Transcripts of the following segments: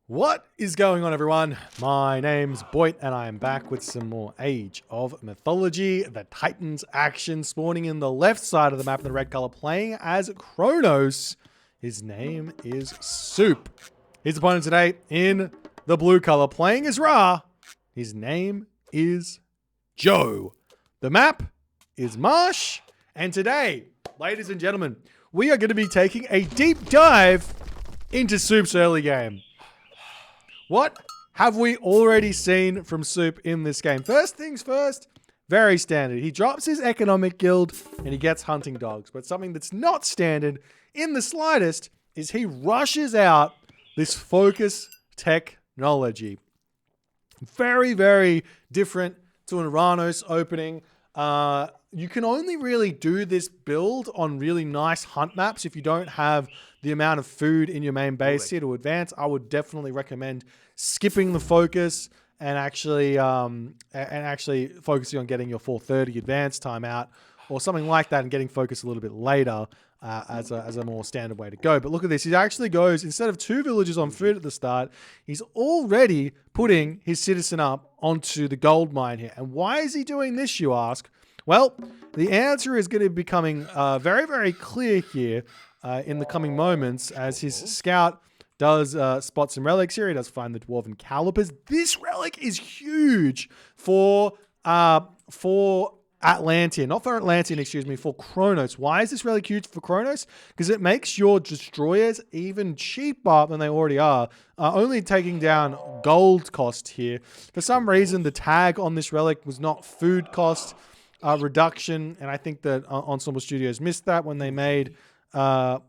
What is going on, everyone? My name's Boit, and I am back with some more Age of Mythology. The Titans action spawning in the left side of the map in the red color, playing as Kronos. His name is Suppe. His opponent today in the blue color, playing as Ra. His name is Joe. The map is Marsh, and today, ladies and gentlemen, we are going to be taking a deep dive into Suppe's early game. What have we already seen from Suppe in this game? First things first, very standard. He drops his economic guild and he gets hunting dogs. But something that's not standard in the slightest is he rushes out this focus technology. Very, very different to an Kronos opening. You can only really do this build on really nice hunt maps if you don't have the amount of food in your main base here to advance. I would definitely recommend skipping the focus and actually focusing on getting your 430 advance time out or something like that, and getting focus a little bit later as a more standard way to go. But look at this. He actually goes, instead of 2 villagers on food at the start, he's already putting his citizen up onto the gold mine here. And why is he doing this, you ask? Well, the answer is going to be becoming very, very clear here in the coming moments as his scout does spot some relics here. He does find the dwarven calipers. This relic is huge for Atlantean. Not for Atlantean, excuse me, for Kronos. Why is this relic huge for Kronos? Because it makes your destroyers even cheaper than they already are. Only taking down gold cost here. For some reason, the tag on this relic was not food cost reduction, and I think that Ensemble Studios missed that when they made the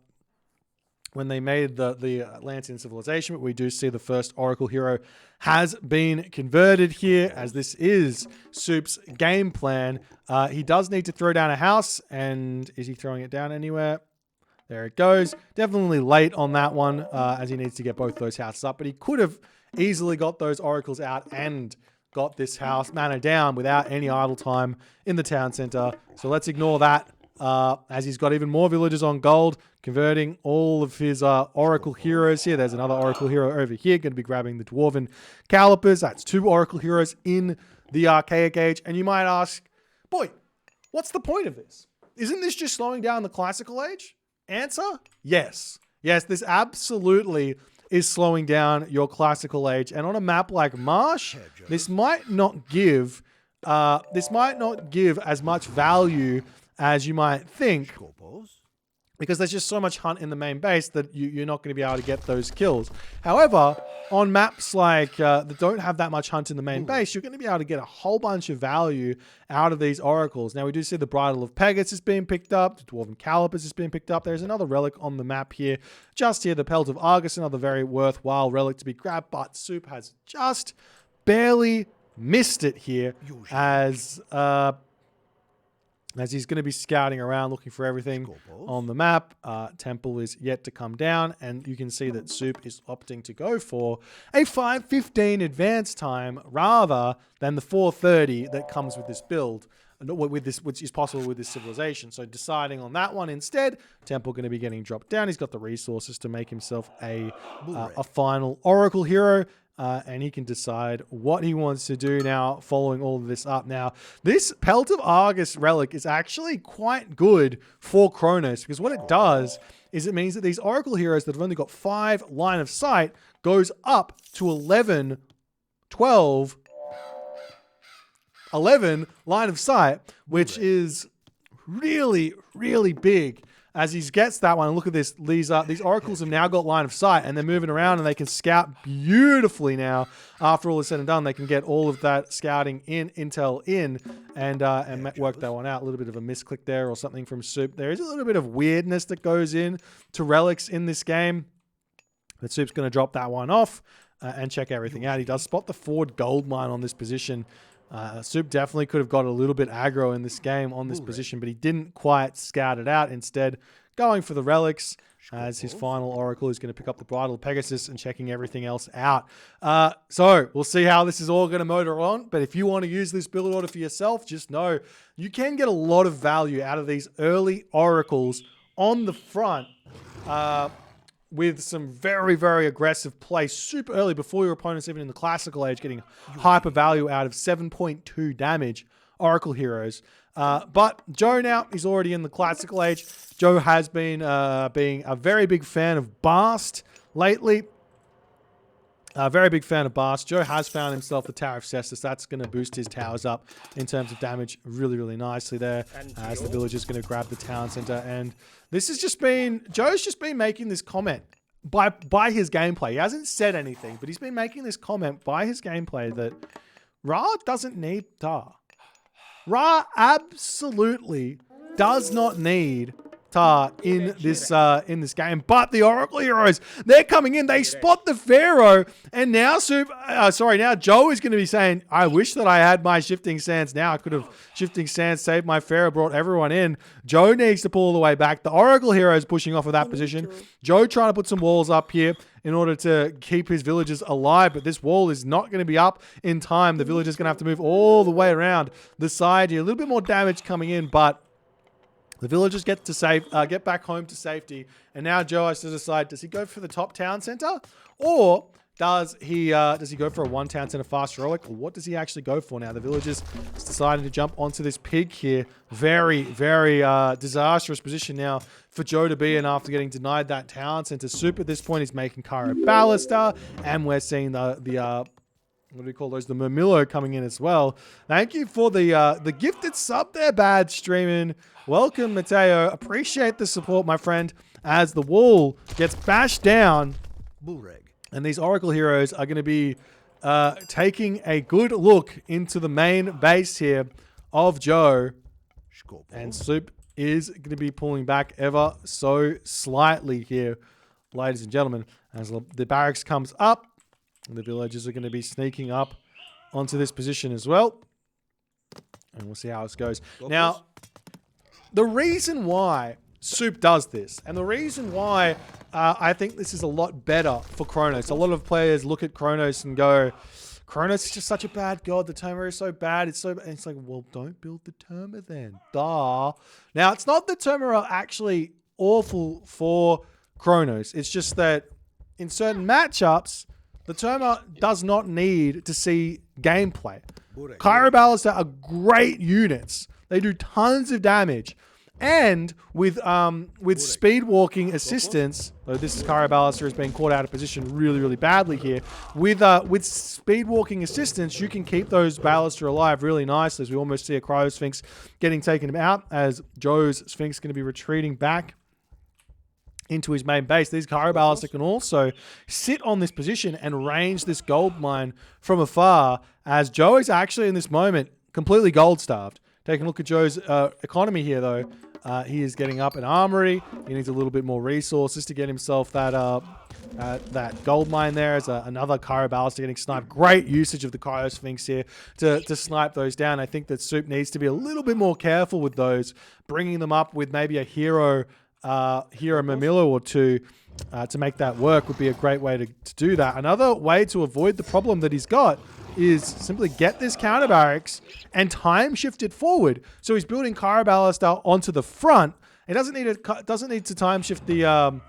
Atlantean civilization. But we do see the first Oracle hero has been converted here, as this is Suppe's game plan. He does need to throw down a house, and is he throwing it down anywhere? There it goes. Definitely late on that one, as he needs to get both those houses up, but he could have easily got those oracles out and got this house mana down without any idle time in the town center. So let's ignore that, as he's got even more villagers on gold, converting all of his Oracle heroes here. There's another Oracle hero over here, going to be grabbing the dwarven calipers. That's 2 Oracle heroes in the Archaic Age. And you might ask, boy, what's the point of this? Isn't this just slowing down the Classical Age? Answer, yes. Yes, this absolutely is slowing down your Classical Age. And on a map like Marsh, this might not give as much value as you might think, because there's just so much hunt in the main base that you're not going to be able to get those kills. However, on maps like that don't have that much hunt in the main base, you're going to be able to get a whole bunch of value out of these oracles. Now, we do see the Bridle of Pegasus being picked up. The Dwarven Calipers is being picked up. There's another relic on the map here. Just here, the Pelt of Argus, another very worthwhile relic to be grabbed, but Suppe has just barely missed it here as he's going to be scouting around looking for everything on the map. Temple is yet to come down, and you can see that Suppe is opting to go for a 5:15 advance time rather than the 4:30 that comes with this build, which is possible with this civilization. So deciding on that one instead, Temple going to be getting dropped down. He's got the resources to make himself a final Oracle hero. And he can decide what he wants to do now following all of this up. Now, this Pelt of Argus relic is actually quite good for Kronos, because what it does is it means that these Oracle heroes that have only got 5 line of sight goes up to 11 line of sight, which is really, really big. As he gets that one, look at this. These oracles have now got line of sight, and they're moving around, and they can scout beautifully now. After all is said and done, they can get all of that scouting intel in, and work that one out. A little bit of a misclick there or something from Suppe. There is a little bit of weirdness that goes in to relics in this game, but Suppe's going to drop that one off and check everything out. He does spot the forward gold mine on this position. Suppe definitely could have got a little bit aggro in this game on this position, but he didn't quite scout it out. Instead, going for the relics as his final Oracle is going to pick up the Bridle of Pegasus and checking everything else out. So we'll see how this is all going to motor on. But if you want to use this build order for yourself, just know you can get a lot of value out of these early Oracles on the front with some very, very aggressive play super early before your opponent's even in the classical age, getting hyper value out of 7.2 damage. Oracle heroes. But Joe now, he's already in the classical age. Joe has been being a very big fan of Bast lately. A very big fan of Bast. Joe has found himself the Tower of Cestus. That's going to boost his towers up in terms of damage really, really nicely there. As the villager's going to grab the town center. And this has just been, Joe's just been making this comment by his gameplay. He hasn't said anything, but he's been making this comment by his gameplay that Ra doesn't need Tar. Ra absolutely does not need Tar in this game, but the Oracle heroes, they're coming in. They spot the Pharaoh, and now now Joe is going to be saying, "I wish that I had my Shifting Sands now. I could have Shifting Sands, saved my Pharaoh, brought everyone in." Joe needs to pull all the way back. The Oracle heroes pushing off of that position. Joe trying to put some walls up here in order to keep his villagers alive, but this wall is not going to be up in time. The villagers going to have to move all the way around the side here. A little bit more damage coming in, but the villagers get back home to safety. And now Joe has to decide, does he go for the top town center? Or does he go for a one town center fast relic? Or what does he actually go for now? The villagers deciding to jump onto this pig here. Very, very disastrous position now for Joe to be in after getting denied that town center. Suppe at this point is making Kyropalister. And we're seeing the what do we call those? The Murmillo coming in as well. Thank you for the gifted sub there, Bad Streaming. Welcome, Mateo. Appreciate the support, my friend, as the wall gets bashed down. And these Oracle heroes are going to be taking a good look into the main base here of Joe. And Suppe is going to be pulling back ever so slightly here, ladies and gentlemen. As the barracks comes up, the villagers are going to be sneaking up onto this position as well. And we'll see how this goes. Now, the reason why Suppe does this, and the reason why I think this is a lot better for Kronos. A lot of players look at Kronos and go, Kronos is just such a bad god. The Terma is so bad. It's like, well, don't build the Terma then. Duh. Now, it's not that Terma are actually awful for Kronos. It's just that in certain matchups, the Terma does not need to see gameplay. Kyropalister are great units. They do tons of damage. And with speed walking assistance, though this is Kyropalister has been caught out of position really, really badly here. With speed walking assistance, you can keep those Ballister alive really nicely, as we almost see a Cryo Sphinx getting taken out, as Joe's Sphinx is going to be retreating back into his main base. These Kyropalister can also sit on this position and range this gold mine from afar, as Joe is actually in this moment completely gold starved. Taking a look at Joe's economy here, though, he is getting up an armory. He needs a little bit more resources to get himself that gold mine there. As another Kyropalister getting sniped. Great usage of the Cryo Sphinx here to snipe those down. I think that Suppe needs to be a little bit more careful with those, bringing them up with maybe a hero Mamilo or two to make that work would be a great way to do that. Another way to avoid the problem that he's got is simply get this counter barracks and time shift it forward. So he's building Kyropalister onto the front. He doesn't need to time shift the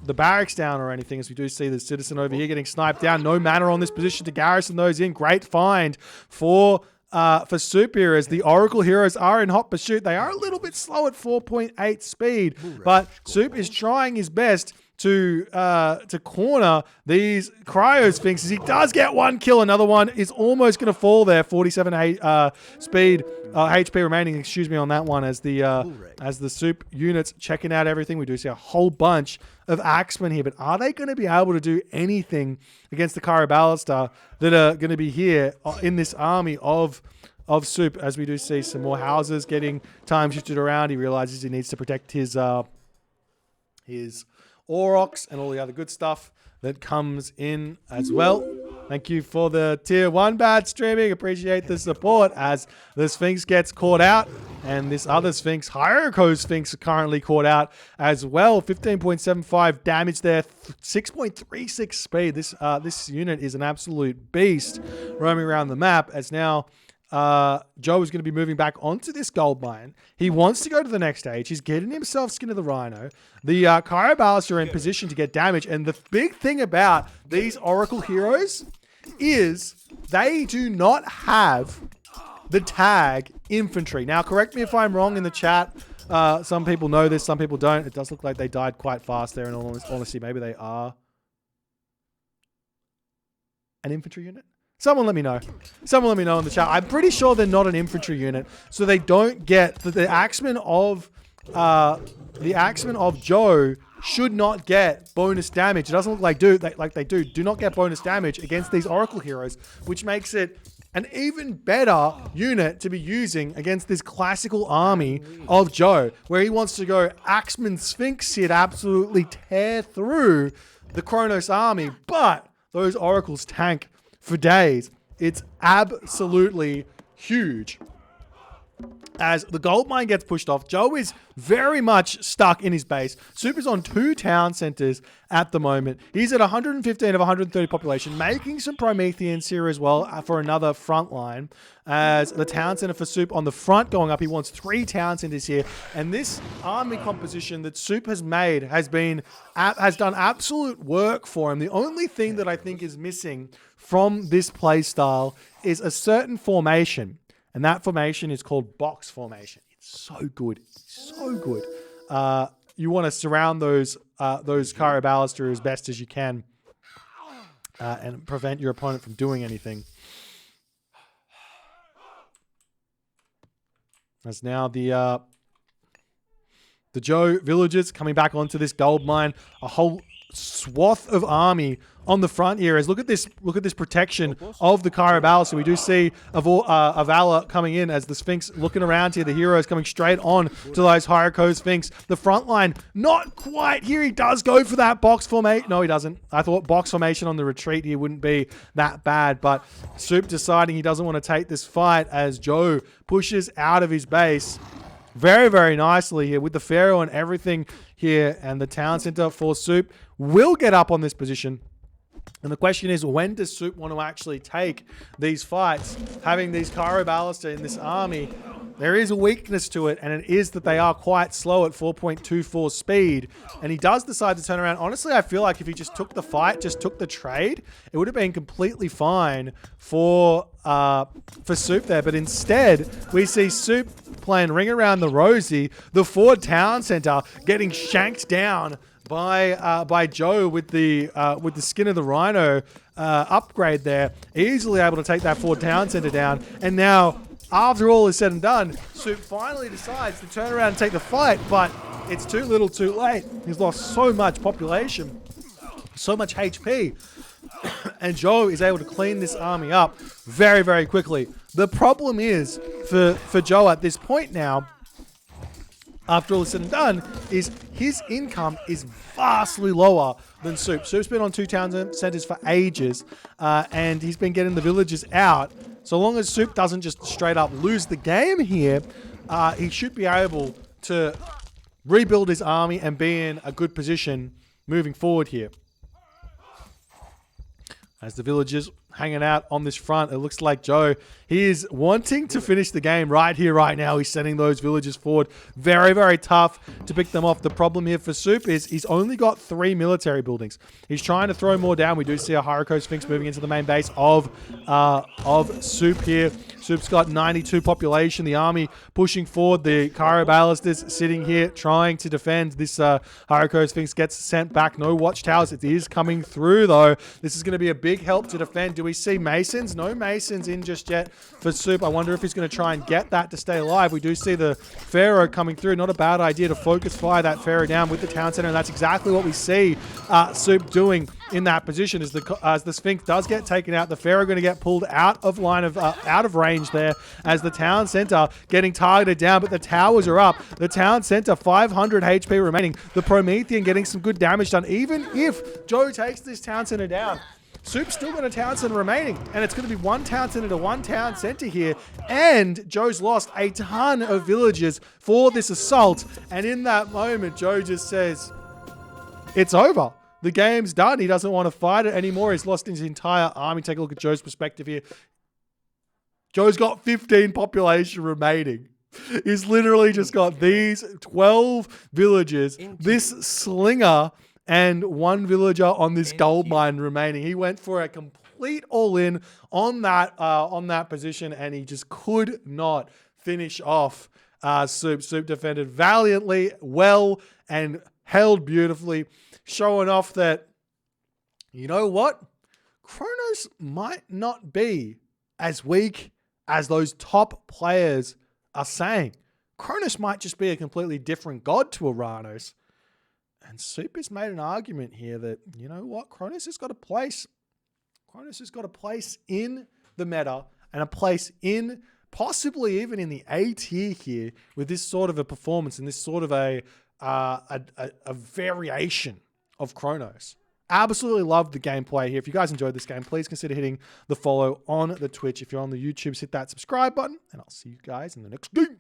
barracks down or anything, as we do see the citizen over here getting sniped down. No mana on this position to garrison those in. Great find for Suppe here, as the Oracle heroes are in hot pursuit. They are a little bit slow at 4.8 speed, but Suppe is trying his best to corner these Cryo Sphinxes. He does get one kill. Another one is almost going to fall there. 47 speed HP remaining, excuse me, on that one, as the Suppe units checking out everything. We do see a whole bunch of axemen here, but are they going to be able to do anything against the Kyropalister that are going to be here in this army of Suppe? As we do see some more houses getting time shifted around. He realizes he needs to protect his Aurochs and all the other good stuff that comes in as well. Thank you for the tier 1 Bad Streaming. Appreciate the support, as the Sphinx gets caught out, and this other Sphinx, Hierarcho Sphinx, are currently caught out as well. 15.75 damage there, 6.36 speed. This unit is an absolute beast roaming around the map, as now Joe is going to be moving back onto this gold mine. He wants to go to the next stage. He's getting himself Skin of the Rhino. The Kyropalister are in position to get damage. And the big thing about these Oracle heroes is they do not have the tag infantry. Now, correct me if I'm wrong in the chat. Some people know this, some people don't. It does look like they died quite fast there in all honesty. Maybe they are an infantry unit? Someone let me know. Someone let me know in the chat. I'm pretty sure they're not an infantry unit, so they don't get the axemen of Joe should not get bonus damage. It doesn't look like they do not get bonus damage against these Oracle heroes, which makes it an even better unit to be using against this classical army of Joe, where he wants to go Axeman Sphinx here to absolutely tear through the Kronos army, but those Oracles tank for days. It's absolutely huge. As the gold mine gets pushed off, Joe is very much stuck in his base. Suppe is on 2 town centers at the moment. He's at 115 of 130 population, making some Prometheans here as well for another front line. As the town center for Suppe on the front going up, he wants 3 town centers here. And this army composition that Suppe has made has done absolute work for him. The only thing that I think is missing from this playstyle is a certain formation. And that formation is called box formation. It's so good. It's so good. You want to surround those Kyropalister as best as you can and prevent your opponent from doing anything. As now the Joe villagers coming back onto this gold mine, a whole swath of army on the front here. As look at this protection of the Kyropalister. We do see a Valor coming in as the Sphinx looking around here. The hero is coming straight on to those Hyrule Sphinx. The front line not quite here. He does go for that box formation. No, he doesn't. I thought box formation on the retreat here wouldn't be that bad, but Suppe deciding he doesn't want to take this fight as Joe pushes out of his base very, very nicely here with the Pharaoh and everything here. And the town center for Suppe will get up on this position. And the question is, when does Suppe want to actually take these fights? Having these Kyropalister in this army, there is a weakness to it, and it is that they are quite slow at 4.24 speed. And he does decide to turn around. Honestly, I feel like if he just took the fight, just took the trade, it would have been completely fine for Suppe there. But instead, we see Suppe playing Ring Around the Rosie, the Ford Town Center getting shanked down by Joe with the Skin of the Rhino upgrade there, easily able to take that Ford Town Center down. And now, after all is said and done, Suppe finally decides to turn around and take the fight, but it's too little too late. He's lost so much population, so much HP, and Joe is able to clean this army up very, very quickly. The problem is, for Joe at this point now, after all is said and done, is his income is vastly lower than Suppe. Suppe's been on 2 town centers for ages, and he's been getting the villagers out. So long as Suppe doesn't just straight up lose the game here, he should be able to rebuild his army and be in a good position moving forward here. As the villagers hanging out on this front, it looks like Joe, he is wanting to finish the game right here, right now. He's sending those villagers forward. Very, very tough to pick them off. The problem here for Suppe is he's only got 3 military buildings. He's trying to throw more down. We do see a Hyrule Sphinx moving into the main base of Suppe here. Suppe's got 92 population. The army pushing forward. The Kyrobalisters sitting here trying to defend. This Hyrule Sphinx gets sent back. No watchtowers. It is coming through, though. This is going to be a big help to defend. Do we see Masons? No Masons in just yet for Suppe. I wonder if he's going to try and get that to stay alive. We do see the Pharaoh coming through. Not a bad idea to focus fire that Pharaoh down with the town center, and that's exactly what we see Suppe doing in that position. As the Sphinx does get taken out, the Pharaoh going to get pulled out of range there as the town center getting targeted down, but the towers are up. The town center 500 HP remaining. The Promethean getting some good damage done. Even if Joe takes this town center down, Suppe's still got a town center remaining, and it's going to be 1 town center to 1 town center here, and Joe's lost a ton of villagers for this assault, and in that moment, Joe just says, it's over. The game's done. He doesn't want to fight it anymore. He's lost his entire army. Take a look at Joe's perspective here. Joe's got 15 population remaining. He's literally just got these 12 villagers, this slinger, and one villager on this gold mine remaining. He went for a complete all-in on that position, and he just could not finish off Soup. Soup defended valiantly, well, and held beautifully, showing off that, you know what? Kronos might not be as weak as those top players are saying. Kronos might just be a completely different god to Uranus. And Soup has made an argument here that, you know what? Kronos has got a place. Kronos has got a place in the meta and a place in possibly even in the A tier here with this sort of a performance and this sort of a variation of Kronos. Absolutely love the gameplay here. If you guys enjoyed this game, please consider hitting the follow on the Twitch. If you're on the YouTube, hit that subscribe button, and I'll see you guys in the next game.